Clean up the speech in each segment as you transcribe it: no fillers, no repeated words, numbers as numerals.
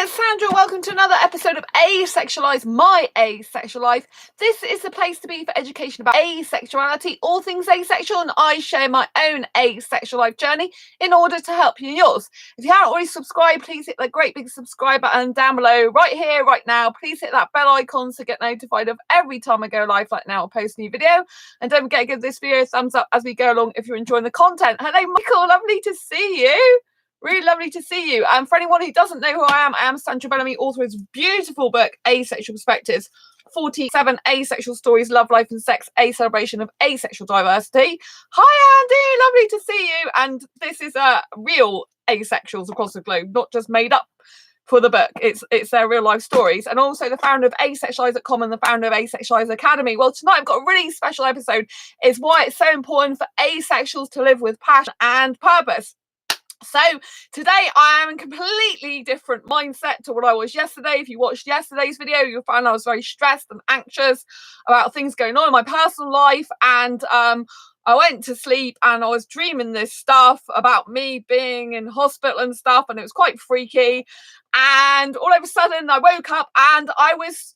it's Sandra. Welcome to another episode of Asexualise, my asexual life. This is the place to be for education about asexuality, all things asexual, and I share my own asexual life journey in order to help you in yours. If you haven't already subscribed, please hit that great big subscribe button down below, right here, right now. Please hit that bell icon to get notified of every time I go live, like now, I'll post a new video. And don't forget to give this video a thumbs up as we go along if you're enjoying the content. Hello, Michael. Lovely to see you. Really lovely to see you. And for anyone who doesn't know who I am Sandra Bellamy, author of his beautiful book, Asexual Perspectives, 47 Asexual Stories, Love, Life and Sex, a celebration of asexual diversity. Hi, Andy. Lovely to see you. And this is real asexuals across the globe, not just made up for the book. It's their real life stories. And also the founder of asexualise.com and the founder of Asexualise Academy. Well, tonight I've got a really special episode. It's why it's so important for asexuals to live with passion and purpose. So today I am in a completely different mindset to what I was yesterday. If you watched yesterday's video, you'll find I was very stressed and anxious about things going on in my personal life. And I went to sleep and I was dreaming this stuff about me being in hospital and stuff. And it was quite freaky. And all of a sudden I woke up and I was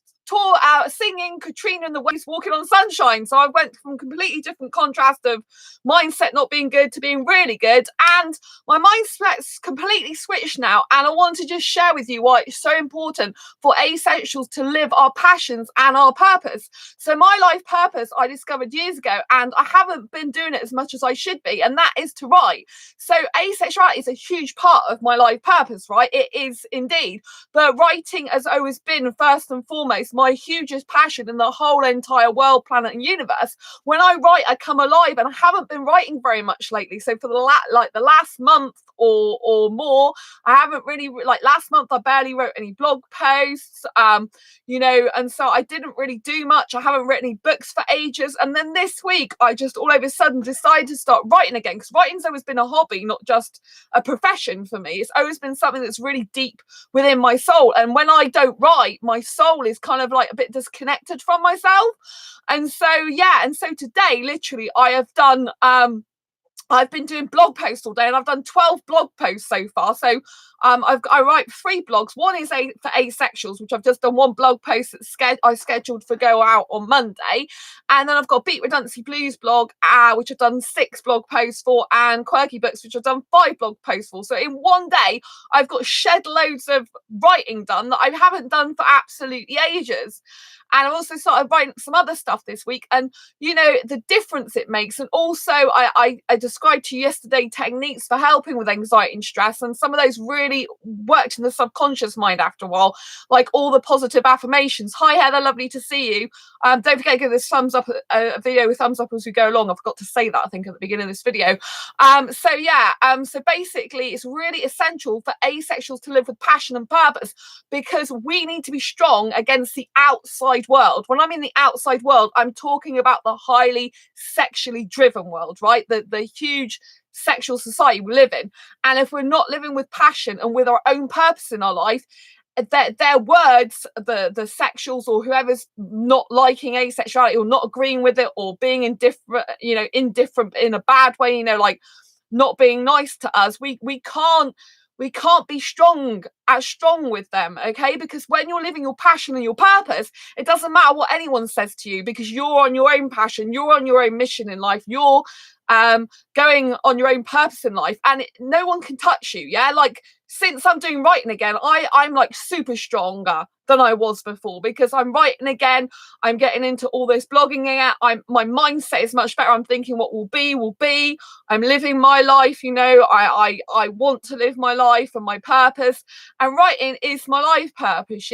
singing Katrina and the Waves, Walking on Sunshine. So I went from completely different contrast of mindset not being good to being really good, and my mindset's completely switched now. And I want to just share with you why it's so important for asexuals to live our passions and our purpose. So my life purpose I discovered years ago, and I haven't been doing it as much as I should be, and that is to write. So asexuality is a huge part of my life purpose, right? It is indeed, but writing has always been first and foremost my hugest passion in the whole entire world, planet and universe. When I write, I come alive, and I haven't been writing very much lately. So for the last month or more, I haven't really, like last month I barely wrote any blog posts, and so I didn't really do much. I haven't written any books for ages, and then this week I just all of a sudden decided to start writing again, because writing's always been a hobby, not just a profession for me. It's always been something that's really deep within my soul, and when I don't write, my soul is kind of like a bit disconnected from myself. And so today literally I have done I've been doing blog posts all day, and I've done 12 blog posts so far. So I write 3 blogs. One is for asexuals, which I've just done one blog post that I scheduled for go out on Monday. And then I've got Beat Redundancy Blues blog, which I've done 6 blog posts for, and Quirky Books, which I've done 5 blog posts for. So in one day, I've got shed loads of writing done that I haven't done for absolutely ages. And I've also started writing some other stuff this week, and you know the difference it makes. And also I described to you yesterday techniques for helping with anxiety and stress, and some of those really worked in the subconscious mind after a while, like all the positive affirmations. Hi Heather, lovely to see you. Don't forget to give this thumbs up, a video with thumbs up as we go along. I forgot to say that, I think, at the beginning of this video. So basically it's really essential for asexuals to live with passion and purpose, because we need to be strong against the outside world. When I'm in the outside world, I'm talking about the highly sexually driven world, right? The huge sexual society we live in. And if we're not living with passion and with our own purpose in our life, their words, the sexuals or whoever's not liking asexuality or not agreeing with it or being indifferent in a bad way, like not being nice to us, we can't be strong with them, okay? Because when you're living your passion and your purpose, it doesn't matter what anyone says to you, because you're on your own passion, you're on your own mission in life, you're going on your own purpose in life, and no one can touch you. Like since I'm doing writing again, I'm like super stronger than I was before, because I'm writing again. I'm getting into all this blogging again. My mindset is much better. I'm thinking what will be. I'm living my life, I want to live my life and my purpose, and writing is my life purpose.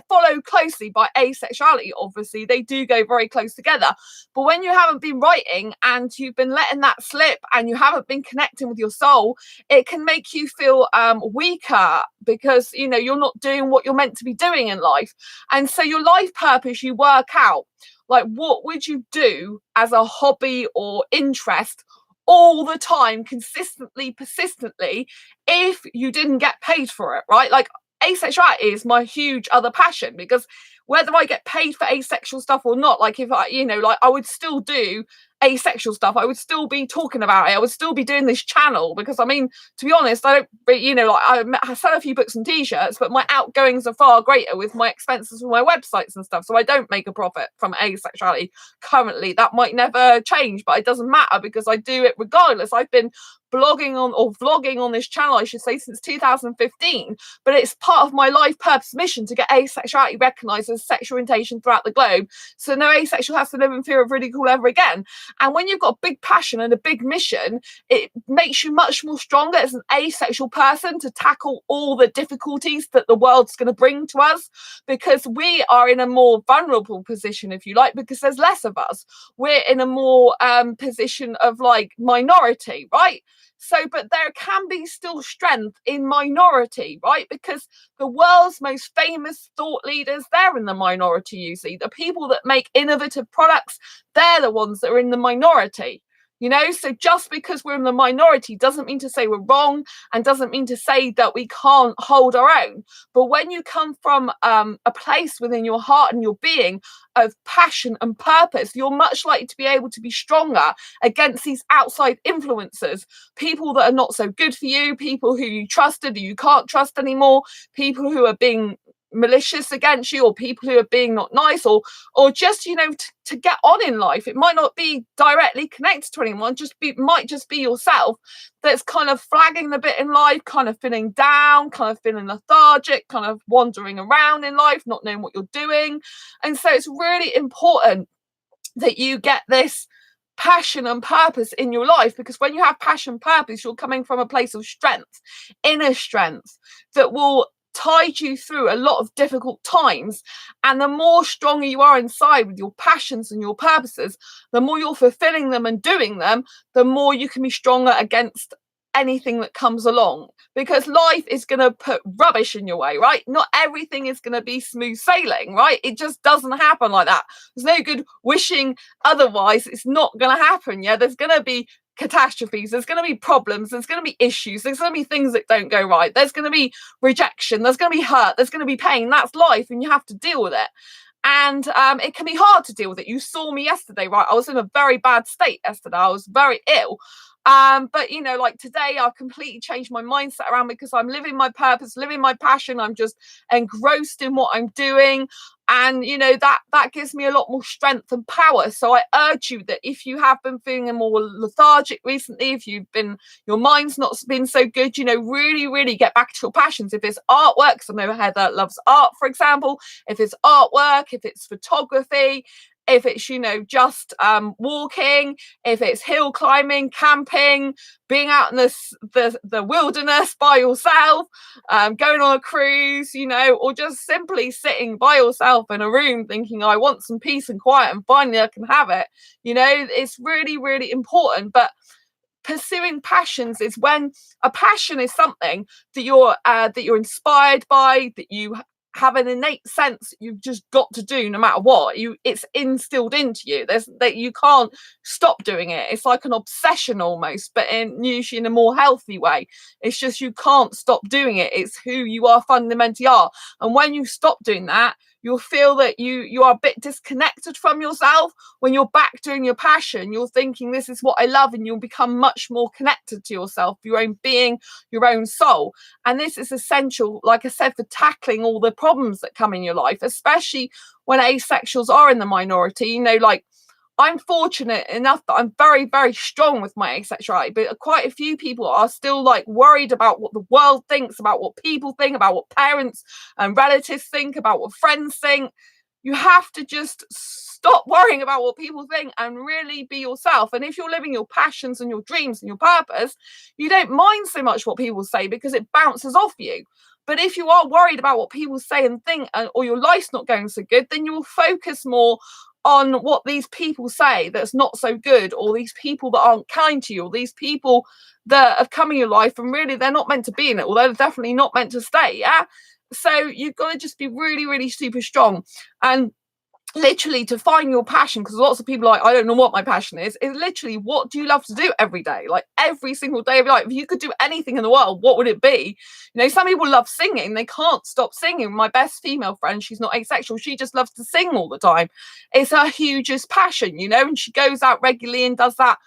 Followed closely by asexuality. Obviously they do go very close together, but when you haven't been writing and you've been letting that slip and you haven't been connecting with your soul, it can make you feel weaker, because you're not doing what you're meant to be doing in life. And so your life purpose, you work out like what would you do as a hobby or interest all the time, consistently, persistently, if you didn't get paid for it, right? Like asexuality is my huge other passion, because whether I get paid for asexual stuff or not, like if I would still do asexual stuff, I would still be talking about it. I would still be doing this channel because, I mean, to be honest, I don't, you know, like I sell a few books and t-shirts, but my outgoings are far greater with my expenses for my websites and stuff. So I don't make a profit from asexuality currently. That might never change, but it doesn't matter because I do it regardless. I've been blogging on, or vlogging on this channel, I should say, since 2015, but it's part of my life purpose mission to get asexuality recognized as sexual orientation throughout the globe, so no asexual has to live in fear of ridicule ever again. And when you've got a big passion and a big mission, it makes you much more stronger as an asexual person to tackle all the difficulties that the world's going to bring to us, because we are in a more vulnerable position, if you like, because there's less of us. We're in a more position of like minority, right? So, but there can be still strength in minority, right? Because the world's most famous thought leaders, they're in the minority usually. The people that make innovative products, they're the ones that are in the minority. You know, so just because we're in the minority doesn't mean to say we're wrong, and doesn't mean to say that we can't hold our own. But when you come from a place within your heart and your being of passion and purpose, you're much likely to be able to be stronger against these outside influences, people that are not so good for you, people who you trusted, who you can't trust anymore, people who are being malicious against you, or people who are being not nice, or just, you know, to get on in life. It might not be directly connected to anyone, might just be yourself that's kind of flagging the bit in life, kind of feeling down, kind of feeling lethargic, kind of wandering around in life, not knowing what you're doing. And so it's really important that you get this passion and purpose in your life, because when you have passion and purpose, you're coming from a place of strength, inner strength, that will tide you through a lot of difficult times. And the more stronger you are inside with your passions and your purposes, the more you're fulfilling them and doing them, the more you can be stronger against anything that comes along, because life is going to put rubbish in your way, right? Not everything is going to be smooth sailing, right? It just doesn't happen like that. There's no good wishing otherwise. It's not going to happen. Yeah, there's going to be catastrophes, there's going to be problems, there's going to be issues, there's going to be things that don't go right, there's going to be rejection, there's going to be hurt, there's going to be pain. That's life, and you have to deal with it. And it can be hard to deal with it. You saw me yesterday, right? I was in a very bad state yesterday. I was very ill. But you know, like today, I've completely changed my mindset around, because I'm living my purpose, living my passion. I'm just engrossed in what I'm doing. And you know, that gives me a lot more strength and power. So I urge you that if you have been feeling more lethargic recently, if you've been, your mind's not been so good, you know, really get back to your passions. If it's artwork, because I know Heather loves art, for example, if it's artwork, if it's photography, if it's, you know, just walking, if it's hill climbing, camping, being out in the wilderness by yourself, going on a cruise, you know, or just simply sitting by yourself in a room thinking, I want some peace and quiet, and finally I can have it. You know, it's really important. But pursuing passions is when a passion is something that you're inspired by, that you have an innate sense you've just got to do no matter what. It's instilled into you. That you can't stop doing it. It's like an obsession almost, but usually in a more healthy way. It's just you can't stop doing it. It's who you are fundamentally are. And when you stop doing that, you'll feel that you are a bit disconnected from yourself. When you're back doing your passion, you're thinking, this is what I love, and you'll become much more connected to yourself, your own being, your own soul. And this is essential, like I said, for tackling all the problems that come in your life, especially when asexuals are in the minority. You know, like, I'm fortunate enough that I'm very strong with my asexuality, but quite a few people are still like worried about what the world thinks, about what people think, about what parents and relatives think, about what friends think. You have to just stop worrying about what people think and really be yourself. And if you're living your passions and your dreams and your purpose, you don't mind so much what people say, because it bounces off you. But if you are worried about what people say and think, or your life's not going so good, then you will focus more on what these people say that's not so good, or these people that aren't kind to you, or these people that have come in your life and really they're not meant to be in it, or they're definitely not meant to stay. Yeah. So you've got to just be really super strong. And literally to find your passion, because lots of people are like, I don't know what my passion is literally, what do you love to do every day, like every single day of your life? If you could do anything in the world, what would it be? You know, some people love singing, they can't stop singing. My best female friend, she's not asexual, she just loves to sing all the time. It's her hugest passion, you know, and she goes out regularly and does that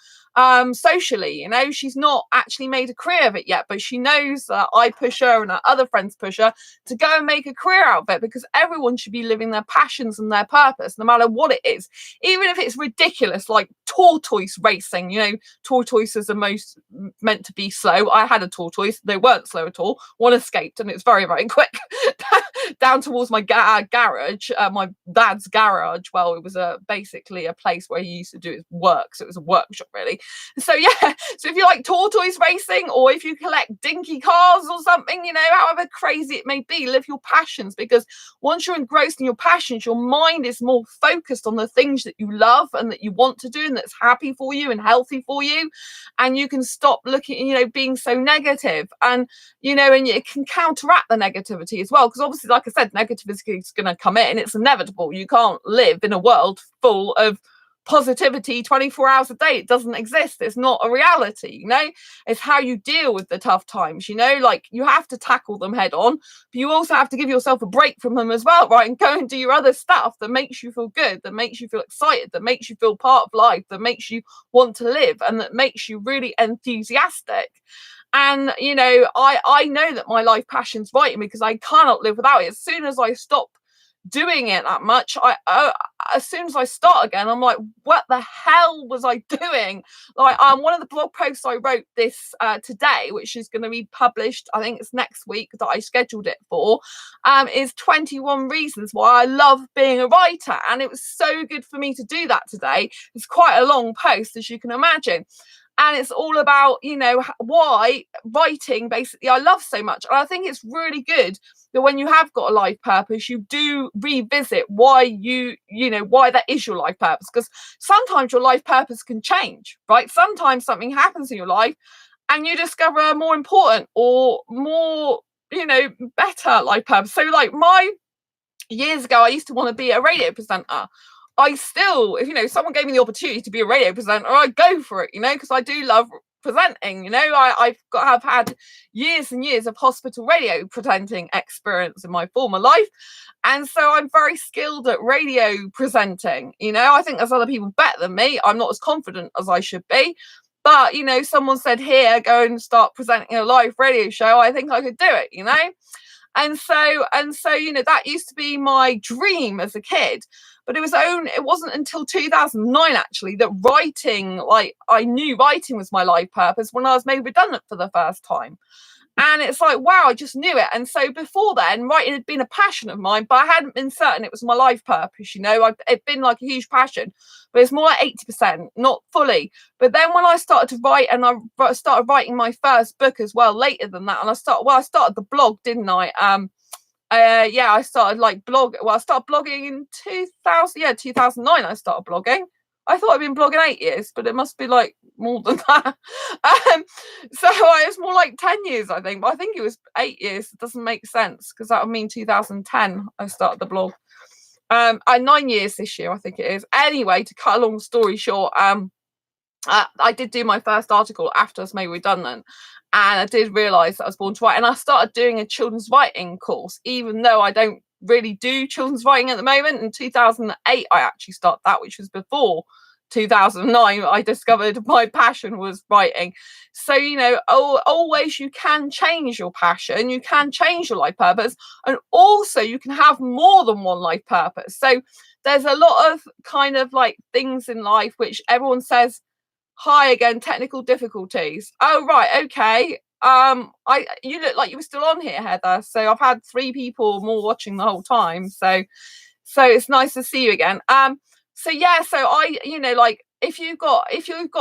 socially. You know, she's not actually made a career of it yet, but she knows that I push her and her other friends push her to go and make a career out of it, because everyone should be living their passions and their purpose, no matter what it is, even if it's ridiculous, like tortoise racing. You know, tortoises are most meant to be slow. I had a tortoise, they weren't slow at all. One escaped and it's very, very quick down towards my garage, my dad's garage. Well, it was basically a place where he used to do his work, so it was a workshop really. So yeah, so if you like tortoise racing, or if you collect dinky cars or something, you know, however crazy it may be, live your passions, because once you're engrossed in your passions, your mind is more focused on the things that you love and that you want to do and that's happy for you and healthy for you, and you can stop looking, you know, being so negative. And you know, and it can counteract the negativity as well, because obviously, like I said, negativity is going to come in, it's inevitable. You can't live in a world full of positivity 24 hours a day. It doesn't exist. It's not a reality, you know. It's how you deal with the tough times, you know, like you have to tackle them head on, but you also have to give yourself a break from them as well, right? And go and do your other stuff that makes you feel good, that makes you feel excited, that makes you feel part of life, that makes you want to live, and that makes you really enthusiastic. And you know, I know that my life passion's writing, because I cannot live without it. As soon as I stop doing it that much, as soon as I start again, I'm like, what the hell was I doing? Like, one of the blog posts I wrote this today, which is going to be published, I think it's next week that I scheduled it for, is 21 reasons why I love being a writer. And it was so good for me to do that today. It's quite a long post, as you can imagine. And it's all about, you know, why writing basically I love so much. And I think it's really good that when you have got a life purpose, you do revisit why you know, why that is your life purpose. Because sometimes your life purpose can change, right? Sometimes something happens in your life and you discover a more important or more, you know, better life purpose. So like years ago, I used to want to be a radio presenter. I still, if you know, someone gave me the opportunity to be a radio presenter, I'd go for it, you know, because I do love presenting. You know, I've had years and years of hospital radio presenting experience in my former life, and so I'm very skilled at radio presenting. You know, I think there's other people better than me. I'm not as confident as I should be, but you know, someone said, here, go and start presenting a live radio show. I think I could do it, you know. And so you know, that used to be my dream as a kid. But it wasn't until 2009 actually that writing, like I knew writing was my life purpose, when I was made redundant for the first time. And it's like, wow, I just knew it. And so before then, writing had been a passion of mine, but I hadn't been certain it was my life purpose. You know, it'd been like a huge passion, but it's more like 80%, not fully. But then when I started to write, and I started writing my first book as well later than that, and I started the blog, didn't I? Yeah, I started I started blogging in 2009. I started blogging. I thought I'd been blogging 8 years, but it must be like more than that. So it's more like 10 years, I think. But I think it was 8 years. It doesn't make sense, because that would mean 2010 I started the blog. 9 years this year, I think it is. Anyway, to cut a long story short, I did do my first article after I was made redundant, and I did realise that I was born to write, and I started doing a children's writing course, even though I don't really do children's writing at the moment. In 2008 I actually started that, which was before 2009 I discovered my passion was writing. So you know, always you can change your passion, you can change your life purpose, and also you can have more than one life purpose. So there's a lot of kind of like things in life which everyone says, hi again, technical difficulties. Oh right, okay. You look like you were still on here, Heather. So I've had 3 people more watching the whole time. So it's nice to see you again. So yeah, so I, you know, like if you've got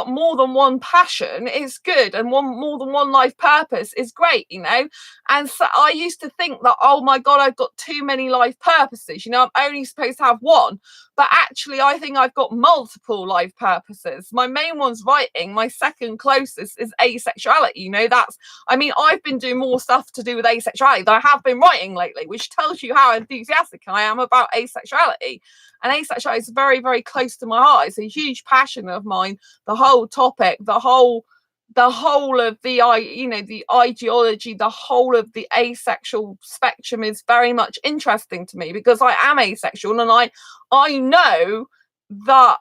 more than one passion, it's good, and more than one life purpose is great, you know. And so I used to think that, oh my god, I've got too many life purposes, you know, I'm only supposed to have one. but actually I think I've got multiple life purposes. My main one's writing. My second closest is asexuality. You know, I've been doing more stuff to do with asexuality than I have been writing lately, which tells you how enthusiastic I am about asexuality. And asexuality is very, very close to my heart. It's a huge passion of mine. The whole topic, the whole of the the ideology, the whole of the asexual spectrum is very much interesting to me, because I am asexual, and I know that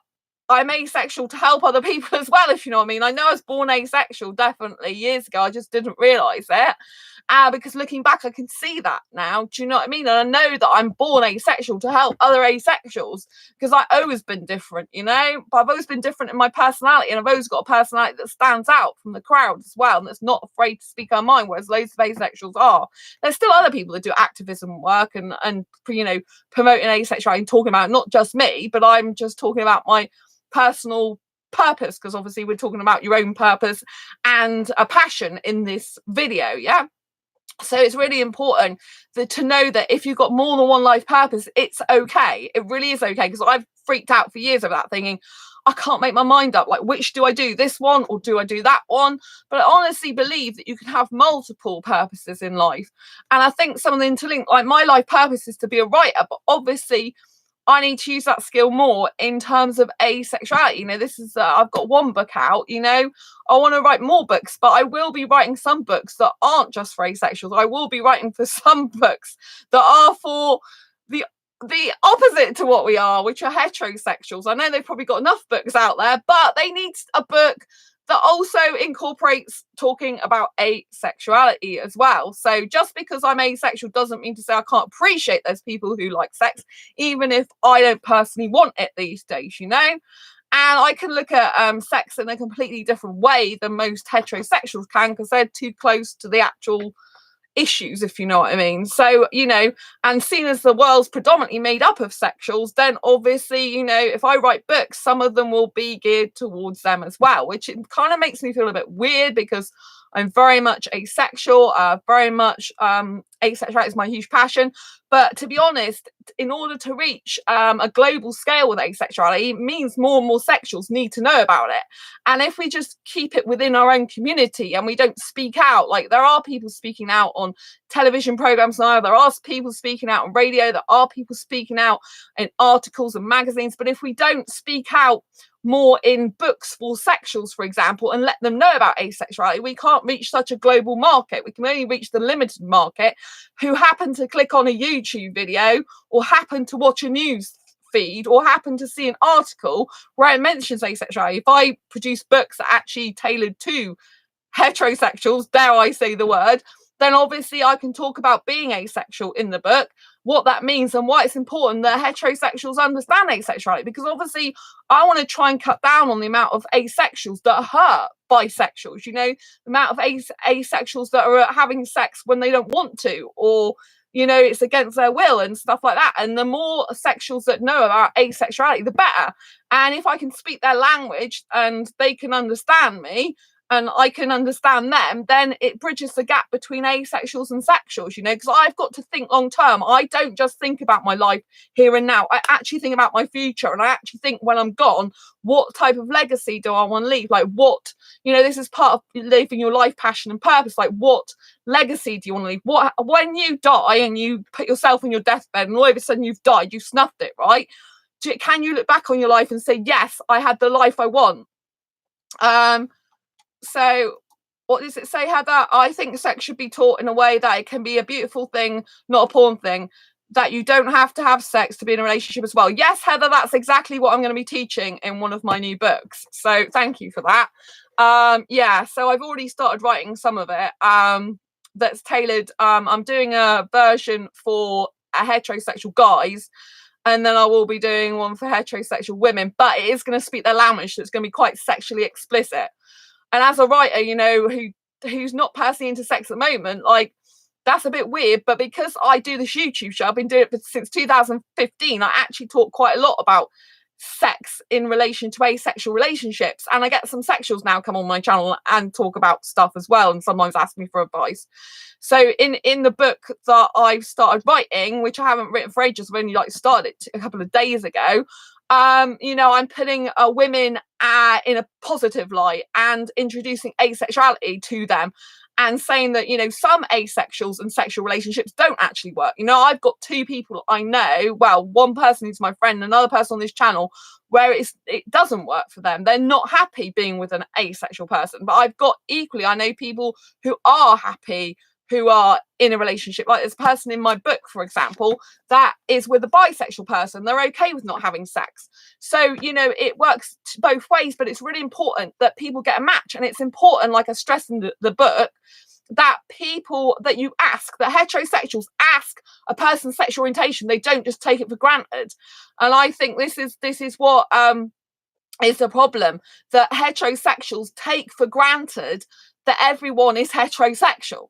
I'm asexual to help other people as well, if you know what I mean. I know I was born asexual, definitely, years ago. I just didn't realise it. Because looking back, I can see that now. Do you know what I mean? And I know that I'm born asexual to help other asexuals, because I've always been different, you know? But I've always been different in my personality, and I've always got a personality that stands out from the crowd as well, and that's not afraid to speak her mind, whereas loads of asexuals are. There's still other people that do activism work and promoting asexuality and talking about it, not just me, but I'm just talking about my personal purpose, because obviously we're talking about your own purpose and a passion in this video, yeah? So it's really important to know that if you've got more than one life purpose, it's okay. It really is okay, because I've freaked out for years over that, thinking, I can't make my mind up. Like, which do I do? This one, or do I do that one? But I honestly believe that you can have multiple purposes in life. And I think some of the interlink, like my life purpose is to be a writer, but obviously I need to use that skill more in terms of asexuality. You know, this is I've got one book out, you know, I want to write more books, but I will be writing some books that aren't just for asexuals. I will be writing for some books that are for the opposite to what we are, which are heterosexuals. I know they've probably got enough books out there, but they need a book that also incorporates talking about asexuality as well. So just because I'm asexual doesn't mean to say I can't appreciate those people who like sex, even if I don't personally want it these days, you know? And I can look at sex in a completely different way than most heterosexuals can, because they're too close to the actual issues, if you know what I mean. So, you know, and seeing as the world's predominantly made up of sexuals, then obviously, you know, if I write books, some of them will be geared towards them as well, which it kind of makes me feel a bit weird, because I'm very much asexual, very much asexuality is my huge passion. But to be honest, in order to reach a global scale with asexuality, it means more and more sexuals need to know about it. And if we just keep it within our own community and we don't speak out, like there are people speaking out on television programs now, there are people speaking out on radio, there are people speaking out in articles and magazines, but if we don't speak out more in books for sexuals, for example, and let them know about asexuality, we can't reach such a global market. We can only reach the limited market who happen to click on a YouTube video, or happen to watch a news feed, or happen to see an article where it mentions asexuality. If I produce books that are actually tailored to heterosexuals, dare I say the word, then obviously I can talk about being asexual in the book, what that means, and why it's important that heterosexuals understand asexuality, because obviously I want to try and cut down on the amount of asexuals that are hurt bisexuals, you know, the amount of asexuals that are having sex when they don't want to, or you know, it's against their will and stuff like that. And the more sexuals that know about asexuality, the better. And if I can speak their language and they can understand me, and I can understand them, then it bridges the gap between asexuals and sexuals, you know, because I've got to think long term. I don't just think about my life here and now. I actually think about my future, and I actually think when I'm gone, what type of legacy do I want to leave? Like, what, you know, this is part of living your life passion and purpose. Like, what legacy do you want to leave? What, when you die and you put yourself on your deathbed and all of a sudden you've died, you've snuffed it, right? Can you look back on your life and say, yes, I had the life I want? So what does it say, Heather? I think sex should be taught in a way that it can be a beautiful thing, not a porn thing, that you don't have to have sex to be in a relationship as well. Yes, Heather, that's exactly what I'm going to be teaching in one of my new books. So thank you for that. Yeah, so I've already started writing some of it that's tailored. I'm doing a version for heterosexual guys, and then I will be doing one for heterosexual women, but it is going to speak their language, so it's going to be quite sexually explicit. And as a writer, you know, who's not personally into sex at the moment, like, that's a bit weird. But because I do this YouTube show, I've been doing it since 2015, I actually talk quite a lot about sex in relation to asexual relationships. And I get some sexuals now come on my channel and talk about stuff as well, and sometimes ask me for advice. So in the book that I've started writing, which I haven't written for ages, I've only like started it a couple of days ago, you know, I'm putting women in a positive light and introducing asexuality to them, and saying that, you know, some asexuals and sexual relationships don't actually work. You know, I've got two people I know, well, one person who's my friend, another person on this channel, where it doesn't work for them. They're not happy being with an asexual person. But I've got equally, I know people who are happy, who are in a relationship. Like this person in my book, for example, that is with a bisexual person. They're okay with not having sex. So, you know, it works both ways, but it's really important that people get a match. And it's important, like I stress in the book, that people that you ask, that heterosexuals ask a person's sexual orientation. They don't just take it for granted. And I think this is what is the problem, that heterosexuals take for granted that everyone is heterosexual.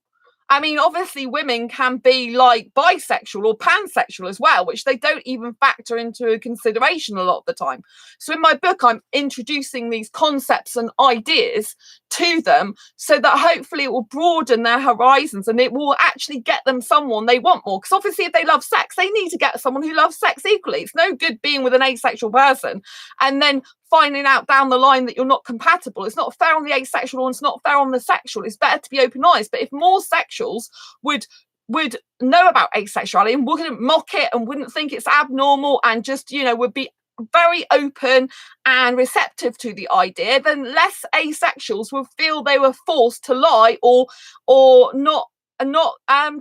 I mean, obviously women can be like bisexual or pansexual as well, which they don't even factor into consideration a lot of the time. So in my book, I'm introducing these concepts and ideas to them so that hopefully it will broaden their horizons and it will actually get them someone they want more. Because obviously if they love sex, they need to get someone who loves sex equally. It's no good being with an asexual person and then finding out down the line that you're not compatible. It's not fair on the asexual and it's not fair on the sexual. It's better to be open eyes. But if more sexuals would know about asexuality and wouldn't mock it and wouldn't think it's abnormal and just, you know, would be very open and receptive to the idea, then less asexuals will feel they were forced to lie or not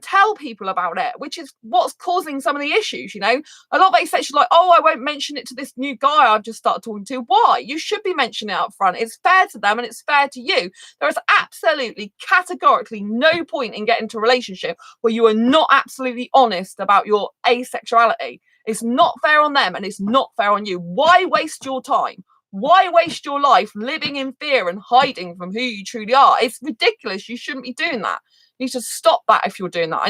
tell people about it, which is what's causing some of the issues. You know, a lot of asexuals are like, oh, I won't mention it to this new guy I've just started talking to. Why? You should be mentioning it up front. It's fair to them and it's fair to you. There is absolutely categorically no point in getting into a relationship where you are not absolutely honest about your asexuality. It's not fair on them and it's not fair on you. Why waste your time? Why waste your life living in fear and hiding from who you truly are? It's ridiculous. You shouldn't be doing that. You need to stop that if you're doing that.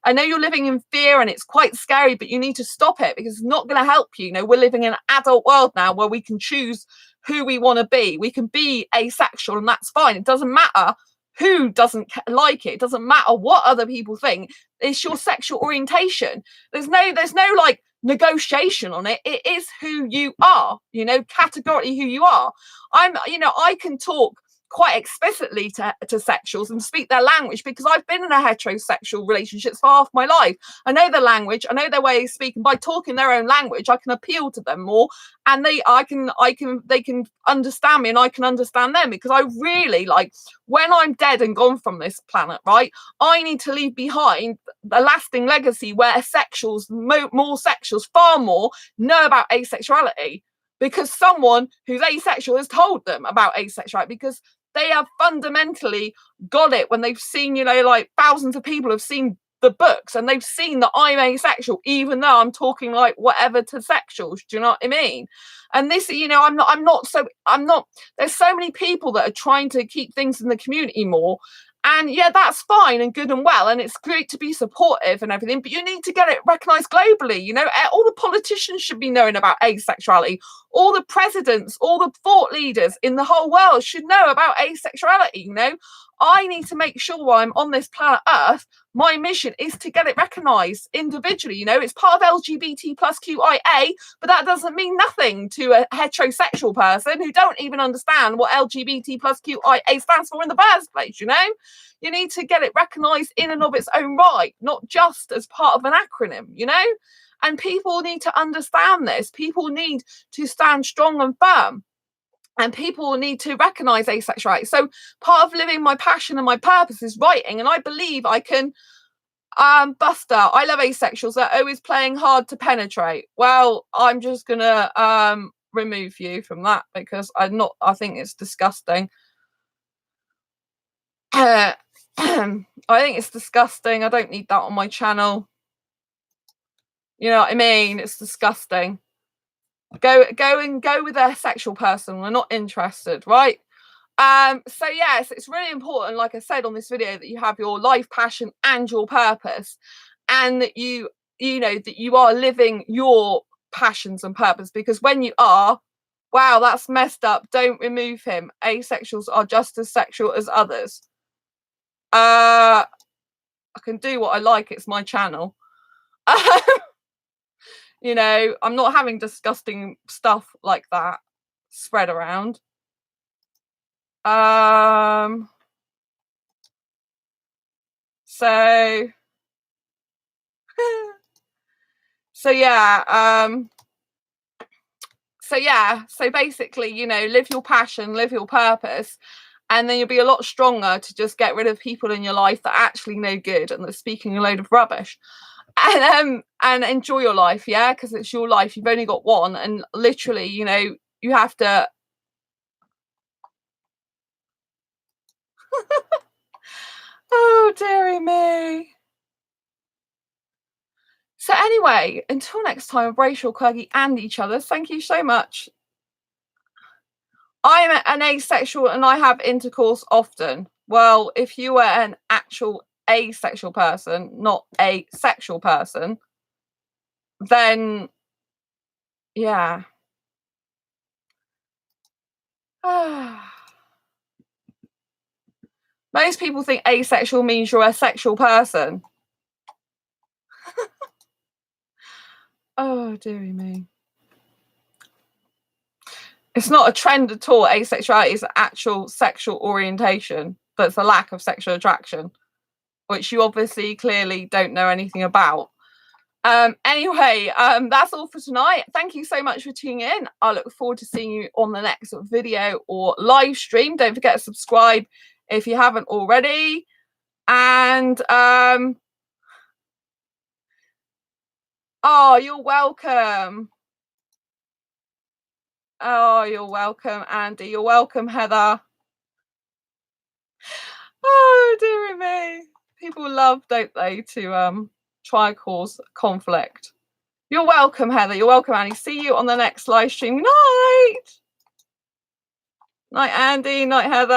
I know you're living in fear and it's quite scary, but you need to stop it because it's not going to help you. You know, we're living in an adult world now where we can choose who we want to be. We can be asexual and that's fine. It doesn't matter who doesn't like it. It doesn't matter what other people think. It's your sexual orientation. There's no like negotiation on it. It is who you are, you know, categorically who you are. I can talk quite explicitly to sexuals and speak their language because I've been in a heterosexual relationship for half my life. I know the language, I know their way of speaking. By talking their own language, I can appeal to them more, and they can understand me and I can understand them, because I really, like, when I'm dead and gone from this planet, right, I need to leave behind a lasting legacy where asexuals, more sexuals, far more, know about asexuality, because someone who's asexual has told them about asexuality, because they have fundamentally got it when they've seen, you know, like thousands of people have seen the books and they've seen that I'm asexual, even though I'm talking like whatever to sexuals. Do you know what I mean? And this, you know, I'm not, there's so many people that are trying to keep things in the community more. And yeah, that's fine and good and well, and it's great to be supportive and everything, but you need to get it recognised globally. You know, all the politicians should be knowing about asexuality. All the presidents, all the thought leaders in the whole world should know about asexuality. You know, I need to make sure while I'm on this planet Earth, my mission is to get it recognised individually. You know, it's part of LGBT plus QIA, but that doesn't mean nothing to a heterosexual person who don't even understand what LGBT plus QIA stands for in the first place. You know, you need to get it recognised in and of its own right, not just as part of an acronym, you know, and people need to understand this. People need to stand strong and firm. And people need to recognise asexuality. So part of living my passion and my purpose is writing. And I believe I can, Buster, I love asexuals. They're always playing hard to penetrate. Well, I'm just going to remove you from that because I think it's disgusting. I think it's disgusting. I don't need that on my channel. You know what I mean? It's disgusting. Go with a sexual person. We're not interested, right? So yes, it's really important, like I said on this video, that you have your life passion and your purpose, and that you know that you are living your passions and purpose, because when you are, wow, that's messed up, don't remove him. Asexuals are just as sexual as others. I can do what I like, it's my channel. You know, I'm not having disgusting stuff like that spread around. So so basically, you know, live your passion, live your purpose, and then you'll be a lot stronger to just get rid of people in your life that are actually no good and they're speaking a load of rubbish. And enjoy your life, yeah, because it's your life, you've only got one, and literally, you know, you have to oh dearie me. So anyway, until next time, embrace your quirky and each other's. Thank you so much. I'm an asexual and I have intercourse often. Well, if you were an actual asexual person, not a sexual person, then yeah. Most people think asexual means you're a sexual person. Oh, dearie me. It's not a trend at all. Asexuality is actual sexual orientation, but it's a lack of sexual attraction, which you obviously clearly don't know anything about. Anyway, that's all for tonight. Thank you so much for tuning in. I look forward to seeing you on the next video or live stream. Don't forget to subscribe if you haven't already. And oh, you're welcome. Oh, you're welcome, Andy. You're welcome, Heather. Oh, dearie me. People love, don't they, to try cause conflict. You're welcome, Heather. You're welcome, Andy. See you on the next live stream. Night. Night, Andy. Night, Heather.